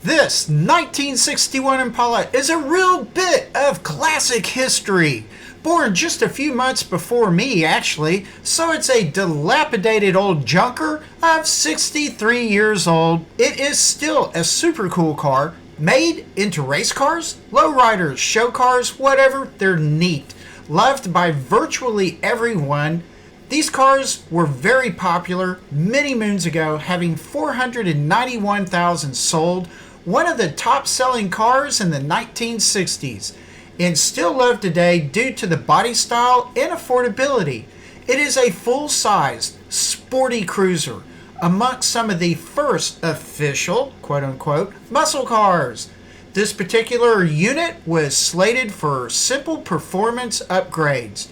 This 1961 Impala is a real bit of classic history. Born just a few months before me, actually, so it's a dilapidated old junker of 63 years old. It is still a super cool car, made into race cars, lowriders, show cars, whatever. They're neat. Loved by virtually everyone. These cars were very popular many moons ago, having 491,000 sold, one of the top selling cars in the 1960s, and still loved today due to the body style and affordability. It is a full-sized, sporty cruiser amongst some of the first official, quote-unquote, muscle cars. This particular unit was slated for simple performance upgrades.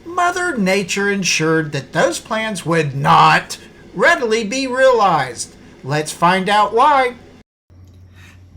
Mother Nature ensured that those plans would not readily be realized. Let's find out why.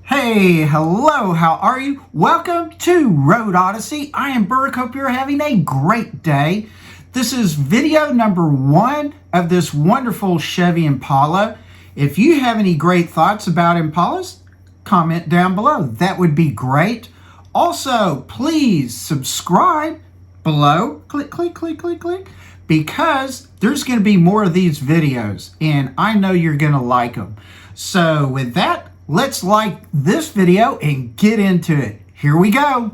Hey, hello, how are you? Welcome to Road Odyssey. I am Burke. Hope you're having a great day. This is video number 1 of this wonderful Chevy Impala. If you have any great thoughts about Impalas, comment down below. That would be great. Also, please subscribe below. Click, click, click, click, click. Because there's going to be more of these videos, and I know you're going to like them. So with that, let's like this video and get into it. Here we go.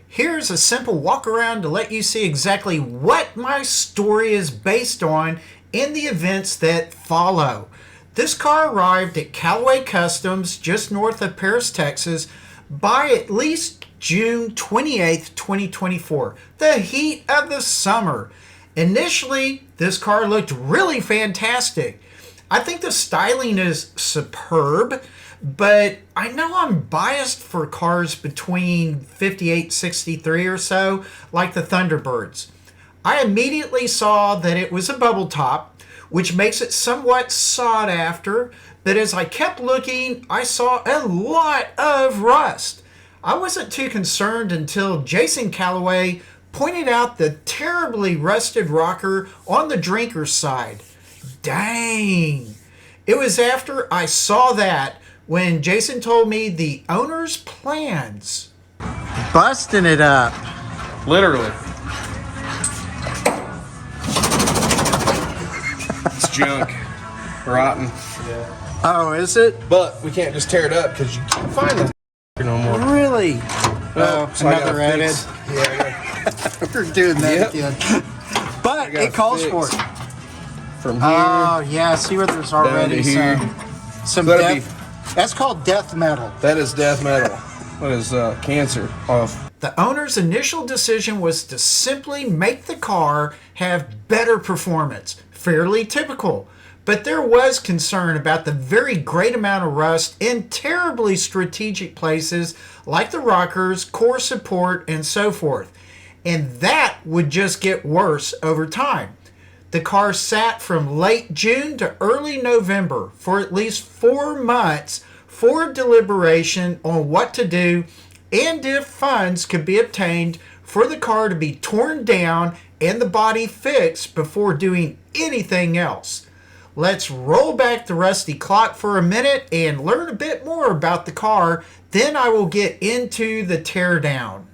Here's a simple walk around to let you see exactly what my story is based on in the events that follow. This car arrived at Callaway Customs just north of Paris, Texas by at least June 28th, 2024, the heat of the summer. Initially, this car looked really fantastic. I think the styling is superb, but I know I'm biased for cars between 58, 63 or so, like the Thunderbirds. I immediately saw that it was a bubble top, which makes it somewhat sought after, but as I kept looking, I saw a lot of rust. I wasn't too concerned until Jason Callaway pointed out the terribly rusted rocker on the drinker's side. Dang! It was after I saw that when Jason told me the owner's plans. Busting it up. Literally. It's junk. Rotten. Yeah. Oh, is it? But we can't just tear it up because you can't find it no more. Really? Well, so another edit. Yeah. We're doing that again. But it calls for it. From here. Oh, yeah. See where there's already some death. That's called death metal. That is death metal. That is cancer off. The owner's initial decision was to simply make the car have better performance. Fairly typical. But there was concern about the very great amount of rust in terribly strategic places like the rockers, core support, and so forth. And that would just get worse over time. The car sat from late June to early November for at least 4 months for deliberation on what to do and if funds could be obtained for the car to be torn down and the body fixed before doing anything else. Let's roll back the rusty clock for a minute and learn a bit more about the car, then I will get into the teardown.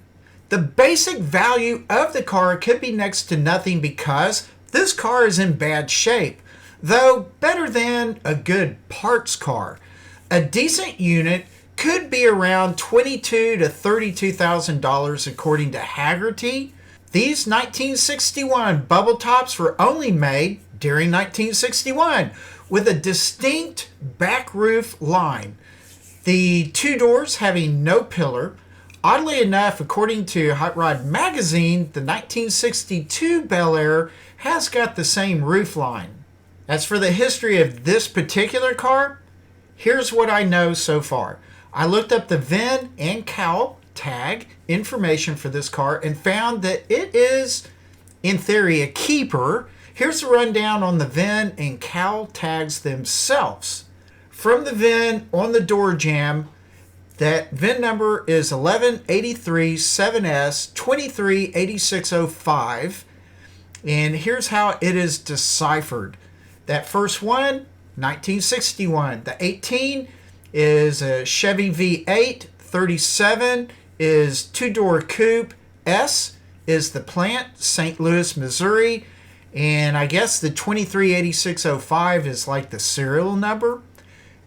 The basic value of the car could be next to nothing because this car is in bad shape, though better than a good parts car. A decent unit could be around $22,000 to $32,000 according to Haggerty. These 1961 bubble tops were only made during 1961 with a distinct back roof line. The 2 doors having no pillar. Oddly enough, according to Hot Rod Magazine, the 1962 Bel Air has got the same roof line. As for the history of this particular car, here's what I know so far. I looked up the VIN and CAL tag information for this car and found that it is, in theory, a keeper. Here's a rundown on the VIN and CAL tags themselves. From the VIN on the door jamb, that VIN number is 11837S 238605. And here's how it is deciphered. That first one, 1961. The 18 is a Chevy V8. 37 is two-door coupe. S is the plant, St. Louis, Missouri. And I guess the 238605 is like the serial number.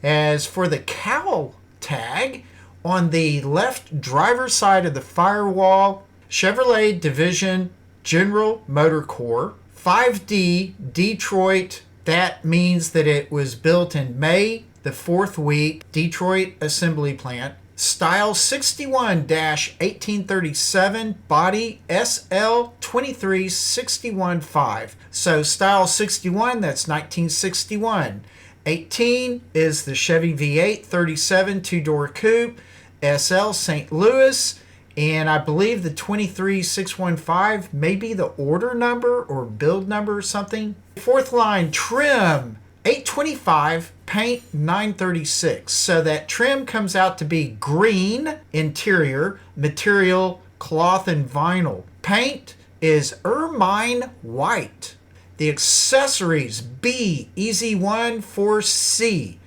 As for the cowl tag, on the left driver's side of the firewall, Chevrolet Division General Motor Corps, 5D Detroit. That means that it was built in May, the 4th week, Detroit Assembly Plant. Style 61-1837, body SL 23615. So style 61, that's 1961. 18 is the Chevy V8 37 two-door coupe, SL St. Louis. And I believe the 23615 may be the order number or build number or something. Fourth line, trim 825, paint 936. So that trim comes out to be green interior, material cloth and vinyl. Paint is ermine white. The accessories, B, Easy 1 4C.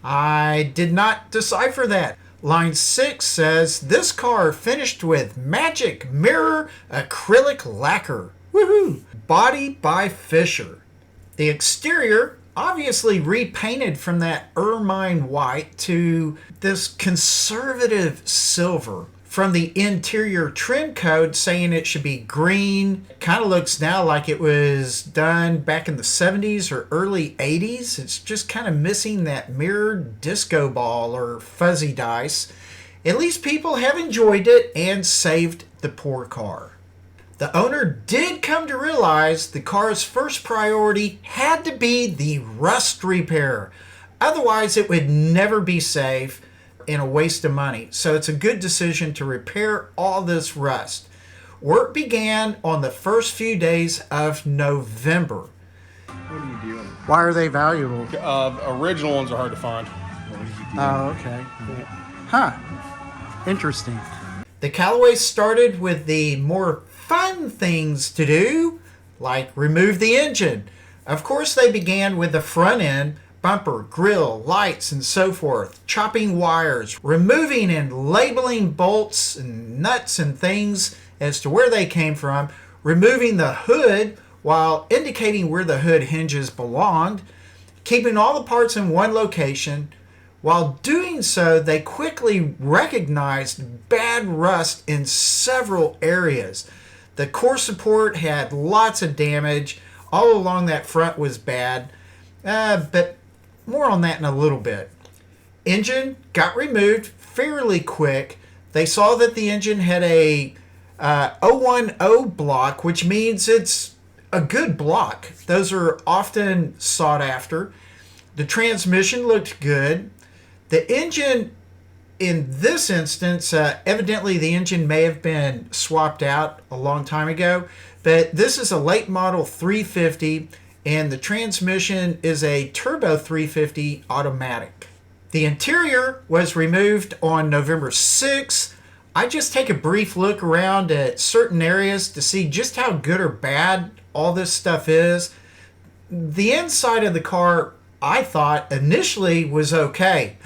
I did not decipher that. Line 6 says, this car finished with magic mirror acrylic lacquer. Woohoo! Body by Fisher. The exterior, obviously repainted from that ermine white to this conservative silver. From the interior trim code saying it should be green. Kind of looks now like it was done back in the 70s or early 80s. It's just kind of missing that mirrored disco ball or fuzzy dice. At least people have enjoyed it and saved the poor car. The owner did come to realize the car's first priority had to be the rust repair. Otherwise, it would never be safe and a waste of money. So it's a good decision to repair all this rust. Work began on the first few days of November. What are you doing? Why are they valuable? Original ones are hard to find. Oh, okay. Huh. Interesting. The Callaway started with the more fun things to do, like remove the engine. Of course, they began with the front end, bumper, grill, lights, and so forth, chopping wires, removing and labeling bolts and nuts and things as to where they came from, removing the hood while indicating where the hood hinges belonged, keeping all the parts in one location. While doing so, they quickly recognized bad rust in several areas. The core support had lots of damage. All along that front was bad, but more on that in a little bit. Engine got removed fairly quick. They saw that the engine had a 010 block, which means it's a good block. Those are often sought after. The transmission looked good. The engine, in this instance, evidently the engine may have been swapped out a long time ago, but this is a late model 350, and the transmission is a turbo 350 automatic. The interior was removed on November 6th. I just take a brief look around at certain areas to see just how good or bad all this stuff is. The inside of the car, I thought initially was okay.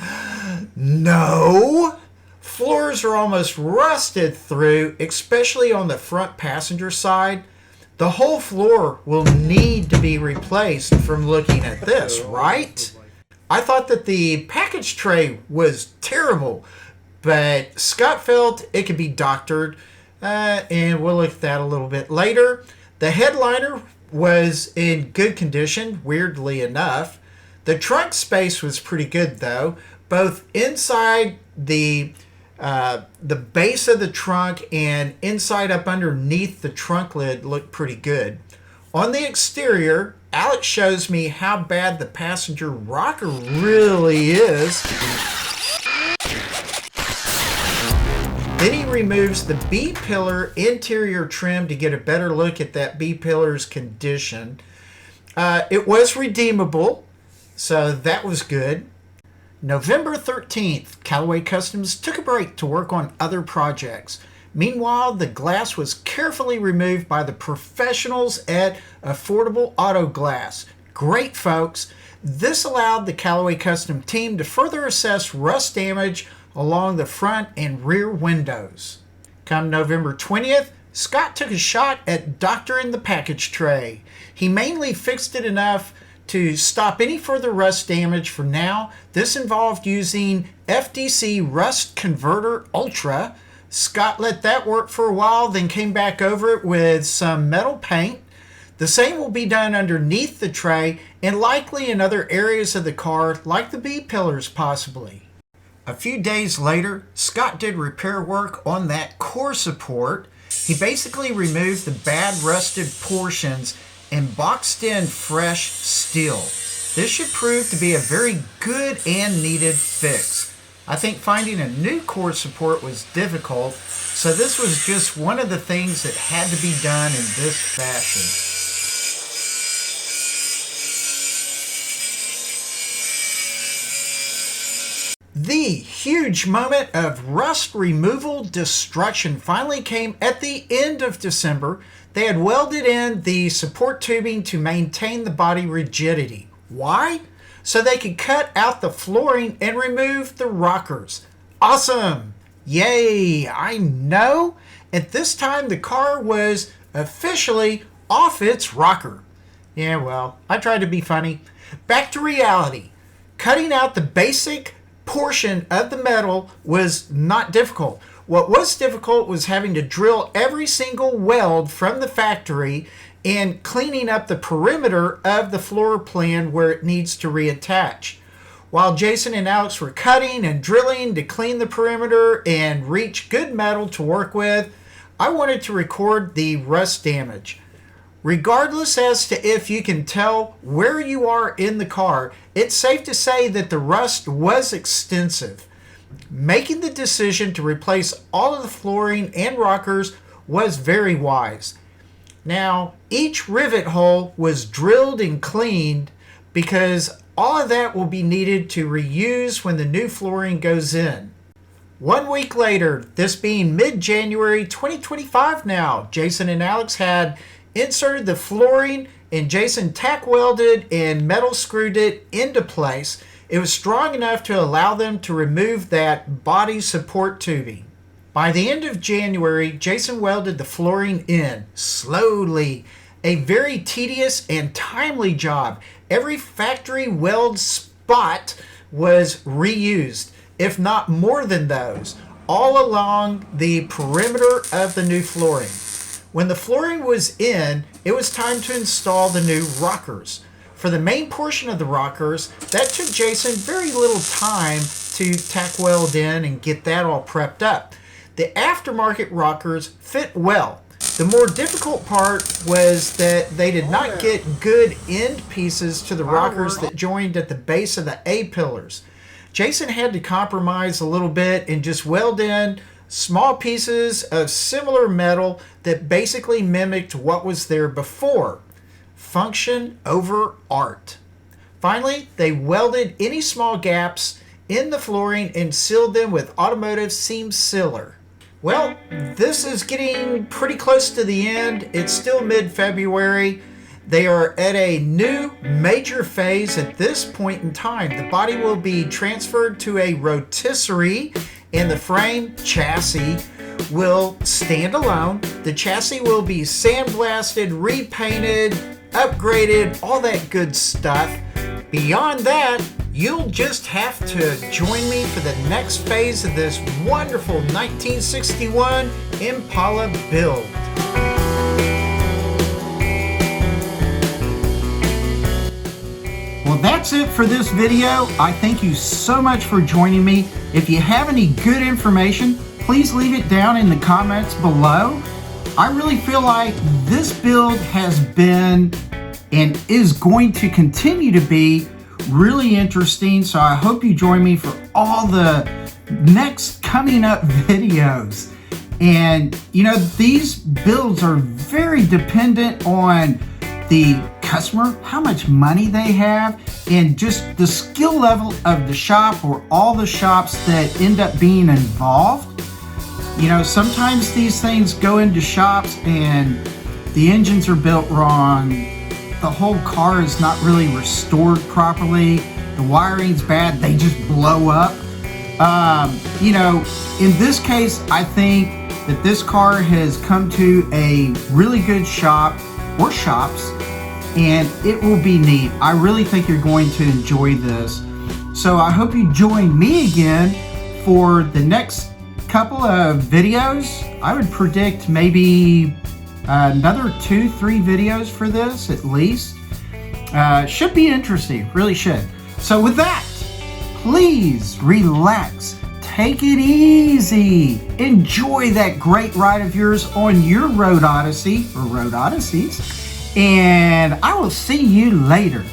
No! Floors are almost rusted through, especially on the front passenger side. The whole floor will need to be replaced from looking at this, right? I thought that the package tray was terrible, but Scott felt it could be doctored, and we'll look at that a little bit later. The headliner was in good condition, weirdly enough. The trunk space was pretty good, though. Both inside the base of the trunk and inside up underneath the trunk lid looked pretty good. On the exterior, Alex shows me how bad the passenger rocker really is. Then he removes the B-pillar interior trim to get a better look at that B-pillar's condition. It was redeemable, so that was good. November 13th, Callaway Customs took a break to work on other projects. Meanwhile, the glass was carefully removed by the professionals at Affordable Auto Glass. Great folks. This allowed the Callaway Custom team to further assess rust damage along the front and rear windows. Come November 20th, Scott took a shot at doctoring the package tray. He mainly fixed it enough to stop any further rust damage for now. This involved using FDC Rust Converter Ultra. Scott let that work for a while, then came back over it with some metal paint. The same will be done underneath the tray and likely in other areas of the car, like the B-pillars possibly. A few days later, Scott did repair work on that core support. He basically removed the bad rusted portions and boxed in fresh steel. This should prove to be a very good and needed fix. I think finding a new core support was difficult, so this was just one of the things that had to be done in this fashion. The huge moment of rust removal destruction finally came at the end of December. They had welded in the support tubing to maintain the body rigidity. Why? So they could cut out the flooring and remove the rockers. Awesome! Yay! I know! At this time, the car was officially off its rocker. Yeah, well, I tried to be funny. Back to reality. Cutting out the basic portion of the metal was not difficult. What was difficult was having to drill every single weld from the factory and cleaning up the perimeter of the floor plan where it needs to reattach. While Jason and Alex were cutting and drilling to clean the perimeter and reach good metal to work with, I wanted to record the rust damage. Regardless as to if you can tell where you are in the car, it's safe to say that the rust was extensive. Making the decision to replace all of the flooring and rockers was very wise. Now, each rivet hole was drilled and cleaned because all of that will be needed to reuse when the new flooring goes in. 1 week later, this being mid-January 2025 now, Jason and Alex had inserted the flooring and Jason tack welded and metal screwed it into place. It was strong enough to allow them to remove that body support tubing. By the end of January, Jason welded the flooring in slowly. A very tedious and timely job. Every factory weld spot was reused, if not more than those, all along the perimeter of the new flooring. When the flooring was in, it was time to install the new rockers. For the main portion of the rockers, that took Jason very little time to tack weld in and get that all prepped up. The aftermarket rockers fit well. The more difficult part was that they did not get good end pieces to the rockers that joined at the base of the A-pillars. Jason had to compromise a little bit and just weld in small pieces of similar metal that basically mimicked what was there before. Function over art. Finally, they welded any small gaps in the flooring and sealed them with automotive seam sealer. Well, this is getting pretty close to the end. It's still mid-February. They are at a new major phase at this point in time. The body will be transferred to a rotisserie and the frame chassis will stand alone. The chassis will be sandblasted, repainted, upgraded, all that good stuff. Beyond that, you'll just have to join me for the next phase of this wonderful 1961 Impala build. Well, that's it for this video. I thank you so much for joining me. If you have any good information, please leave it down in the comments below. I really feel like this build has been and is going to continue to be really interesting, so I hope you join me for all the next coming up videos. And you know, these builds are very dependent on the customer, how much money they have, and just the skill level of the shop or all the shops that end up being involved. You know, sometimes these things go into shops and the engines are built wrong, the whole car is not really restored properly. The wiring's bad, they just blow up. You know, in this case, I think that this car has come to a really good shop or shops, and it will be neat. I really think you're going to enjoy this. So I hope you join me again for the next couple of videos. I would predict maybe another 2-3 videos for this at least. Should be interesting, really should. So with that, please relax, take it easy, enjoy that great ride of yours on your Road Odyssey or Road Odysseys, and I will see you later.